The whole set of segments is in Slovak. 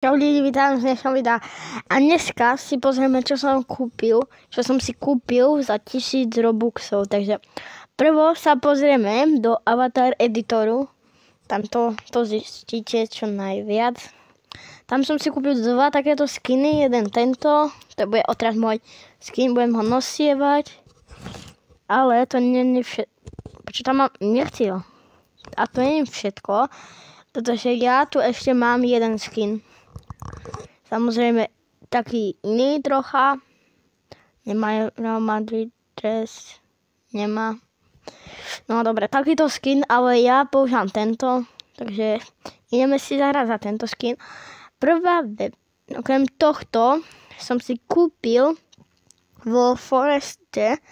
Čau lidi, vítam z dnešného videa. A dneska si pozrieme, čo som si kúpil za 1000 Robuxov. Takže prvo sa pozrieme do Avatar editoru. Tam to zistíte čo najviac. Tam som si kúpil dva takéto skiny, jeden tento. To bude odteraz môj skin, budem ho nosievať. Ale to nie je všetko. Prečo tam mám? Nechcel. A to nie je všetko. Pretože ja tu ešte mám jeden skin. Samozrejme, taký iný trocha. Nemá Real Madrid dress. Nemá. No dobre, takýto skin, ale ja používam tento. Takže ideme si zahrať za tento skin. Prvá vec, okrem tohto, som si kúpil vo Foreste.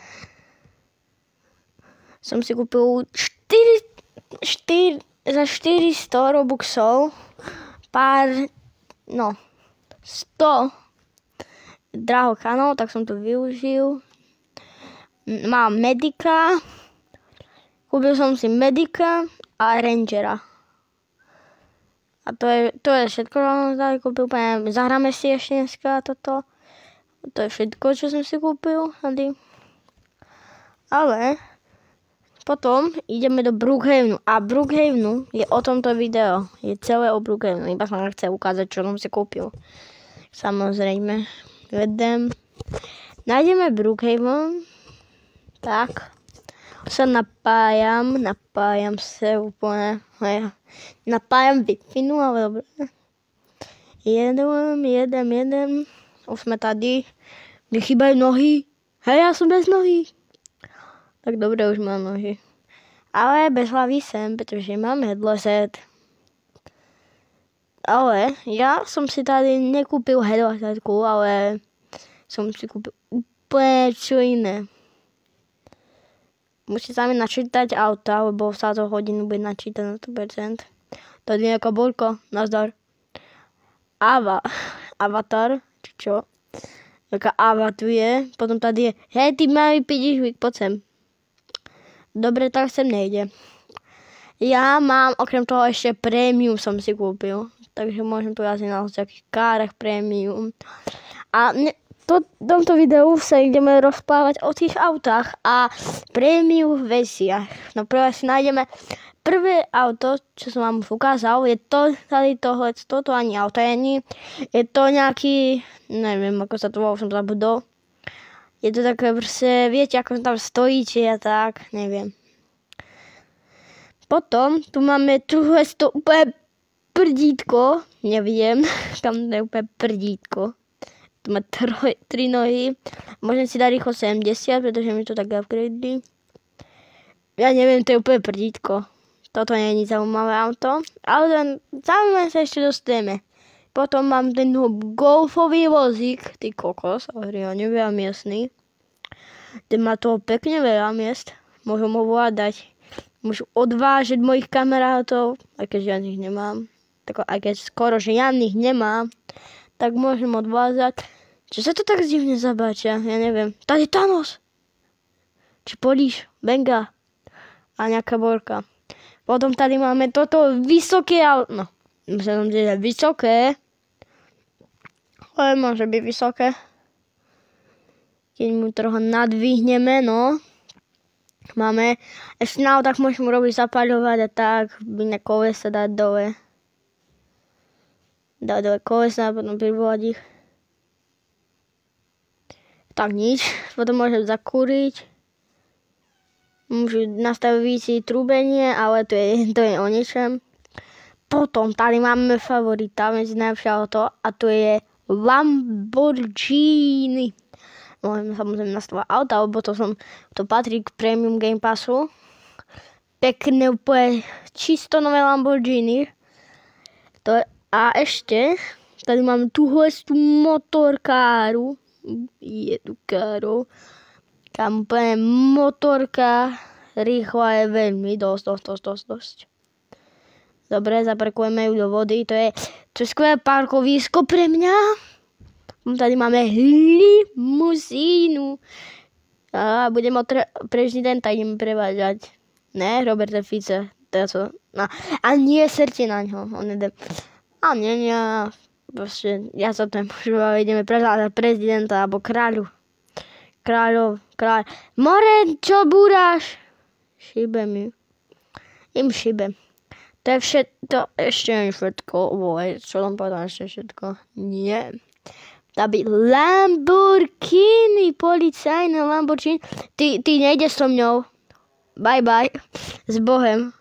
Som si kúpil 400 Robuxov. Pár, 100 drahokánov, tak som to využil. Mám Medika. Kúpil som si Medika a Rangera. A to je všetko, čo som si kúpil. Zahráme si ešte dneska toto. To je všetko, čo som si kúpil. Ale potom ideme do Brookhavenu. A Brookhavenu je o tomto video. Je celé o Brookhavenu. Iba som chcel ukázať, čo som si kúpil. Samozrejme. Nájdeme Brookhaven. Tak. Sa napájam sa úplne. Napájam Wi-Fi, ale dobre. Jedem. Už sme tady. Mne chýbajú nohy. Hej, ja som bez nohy. Tak dobre, už mám nohy. Ale bez hlavy sem, pretože mám headset. Ale ja som si tady nekúpil headsetku, ale som si kúpil úplne čo iné. Musíte sa mi načítať auta, lebo sa to hodinu bude načítať na 100%. To je nejaká bolka, nazdar. Avatar, či čo? Taká Ava tu je. Potom tady je, hej, ty malý pidižvík, poď sem. Dobre, tak sem nejde. Ja mám, okrem toho ešte prémium som si kúpil. Takže môžem tu jazdiť na takých kárach prémium. A v tomto videu sa ideme rozprávať o tých autách a prémium veciach. No prvé si nájdeme prvé auto, čo som vám už ukázal. Je to tady tohle, toto ani auto není. Je to nejaký, neviem ako sa to volá, som zabudol. Je to také proste, viete, ako tam stojíte a tak, neviem. Potom tu máme tuhle to úplne prdítko, neviem, kam to je úplne prdítko. Tu má 3 nohy, môžem si dať rýchlo 70, pretože mi to tak upgradeli. Ja neviem, to je úplne prdítko. Toto nie je nič zaujímavé auto, ale zaujímavé sa ešte dostaneme. Potom mám ten golfový vozík, ty kokos, ale reálne veľa miestný. Ten má toho pekne veľa miest, môžem ho vládať. Môžu odvážať mojich kamarátov, aj keď žiadnych nemám. Aj keď skoro žiadnych nemám, tak môžem odvázať. Čo sa to tak divne zabáča? Ja neviem. Tady Thanos. Či Políš, Benga a nejaká borka. Potom tady máme toto vysoké auto. No, musím že je vysoké. Ale môže byť vysoké. Keď mu trochu nadvihneme, no. Máme, ešte na autách môžem robiť zapaľovať a tak, by na kolesa dať dole. Dať dole kolesa a potom privolať ich. Tak nič, potom môžem zakúriť. Môžu nastaviť si trúbenie, ale to je o ničem. Potom tady máme favorita medzi najlepšie auto a to je Lamborghini. Môžem samozrejme nastavovať auta, lebo to patrí k Premium Game Passu. Pekné, úplne čisto nové Lamborghini. A ešte, tady mám túhle motorkáru. Tam úplne motorka rýchla je veľmi dosť. Dobre, zaparkujeme ju do vody. To je skvelé parkovisko pre mňa. Tady máme limuzínu. A budem od prezidenta idem prevážať. Ne, Roberta Fica. A nie, serte na ňo. On ide. A nie. proste, ja sa tam ideme prezádať prezidenta alebo kráľu. Kráľ. More, čo búraš? Šíbe mi. Im šíbe. To je všetko, ešte nie všetko. Čo tam povedal ešte všetko? Nie. Aby Lamborghini, policajné Lamborghini. Ty nejdeš so mňou. Bye bye. S Bohem.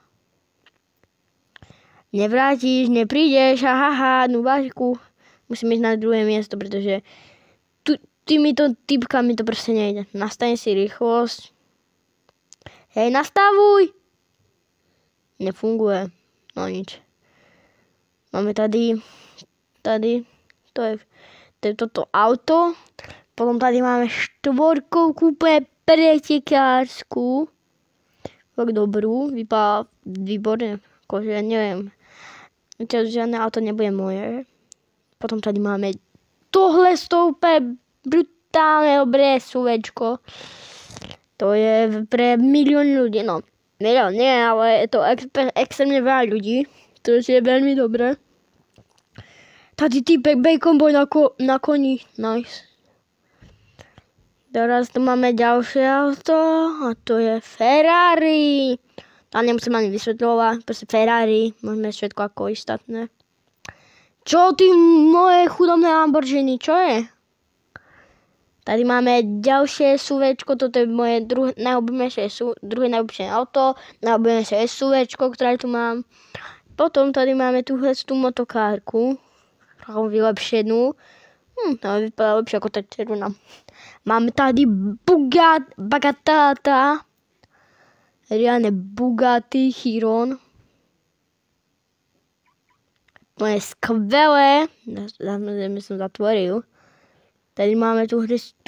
Nevrátiš, neprídeš, haha, no vážku. Musím ísť na druhé miesto, pretože týmito typkami to proste nejde. Nastaň si rýchlosť. Hej, nastavuj! Nefunguje. No nič. Máme tady, to je toto auto. Potom tady máme štvorkovku pretekársku. Tak dobrú, vypadá výborne. Akože neviem. Žiadne auto nebude moje. Potom tady máme tohle stoupe brutálne dobré SUVčko. To je pre milión ľudí. No, milión nie, ale je to extrémne veľa ľudí. To je veľmi dobré. Tady týpek Bacon Boy na koni. Nice. Teraz tu máme ďalšie auto a to je Ferrari. Tam nemusím ani vysvetľovať. Proste Ferrari. Môžeme všetko ako ostatné. Čo ty moje chudobné Lamborghini? Čo je? Tady máme ďalšie SUVčko. Toto je moje druhé najobľúbenejšie auto. Najobľúbenejšie SUVčko, ktoré tu mám. Potom tady máme tú motokárku. Takou vylepšenú. To vypadá lepšie ako tá červená. Máme tady Bagatata. Riadne Bugatti Chiron. To je skvelé. Dávno som zatvoril. Tady máme tu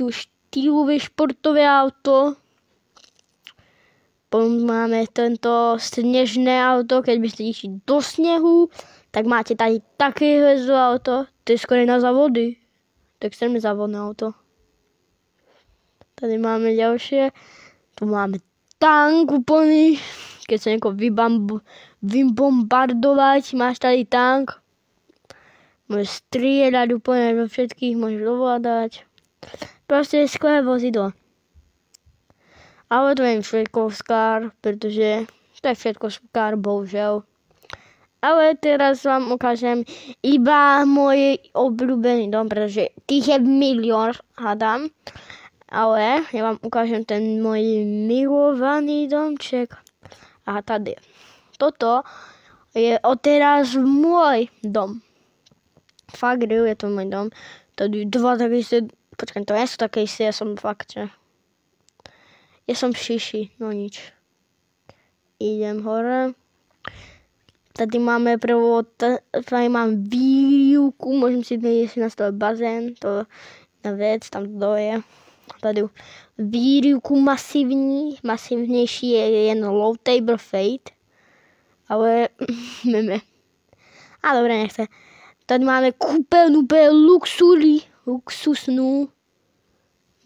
štýlové športové auto. Potom máme tento snežné auto. Keď by ste išli do snehu, tak máte tady také hvezdo auto. To je skoro na závody. To je extrémne závodné auto. Tady máme ďalšie. Tu máme tank úplný. Keď sa niekoho vybombardovať, máš tady tank. Môžeš strieľať úplne do všetkých, môžeš ovládať. Proste je skvelé vozidlo. Ale to je všetko skár, pretože to je všetko skár, bohužiaľ. Ale teraz vám ukážem iba môj obľúbený dom, pretože tých je milión, hádam. Ale ja vám ukážem ten môj milovaný domček. A tady. Toto je odteraz môj dom. Fakt, je to môj dom. Tady dva také isté. Počkaj, to nie sú také isté, ja som fakt, že... Ja som šiši, no nič. Idem hore. Tady máme tady mám výrivku, môžem si dnes nastaviť bazén, to je vec, tam to je. Tady výrivku masívnejší je jen low table fade, ale meme. A dobre, nechce. Tady máme kúpeľnú luxusnú.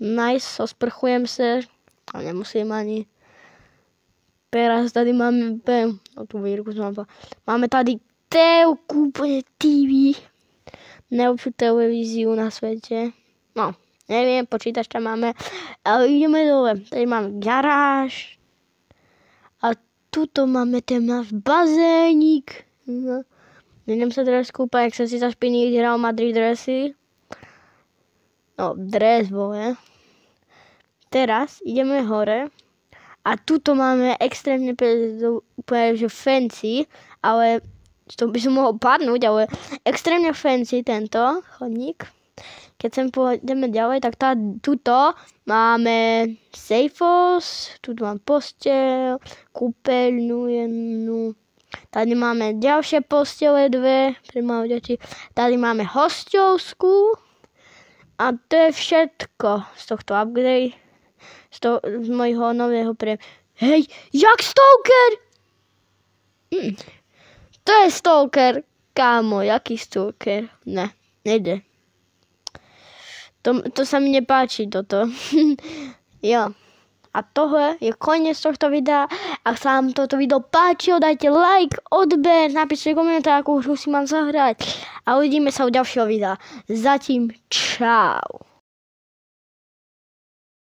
Nice, osprchujem sa, ale nemusím ani. Teraz tady máme, tú výrivku som vám povedal. Máme tady telku, TV, najlepšiu televíziu na svete. No. Neviem, počítač tam máme, ale ideme dole. Tady máme garáž. A tuto máme ten náš bazénik. No. Idem sa teraz kúpať, ak som si zašpiný Real Madrid dresy. No, dres bole. Teraz ideme hore. A tuto máme extrémne úplne, že fancy, ale to by som mohol padnúť, ale extrémne fancy tento chodník. Keď sem pôjdeme ďalej, tak tuto máme sejfos, tuto mám posteľ, kúpeľnú jednu. Tady máme ďalšie postele dve pre moje deti. Tady máme hostovskú. A to je všetko z tohto upgrade. Z mojho nového Hej, jak stalker? To je stalker. Kámo, jaký stalker? Ne, nejde. To sa mi nepáči, toto. Jo. A tohle je koniec tohto videa. Ak sa vám toto video páčilo, dajte like, odber, napíšte komentár, akú hru si mám zahrať. a uvidíme sa u ďalšieho videa. Zatím čau.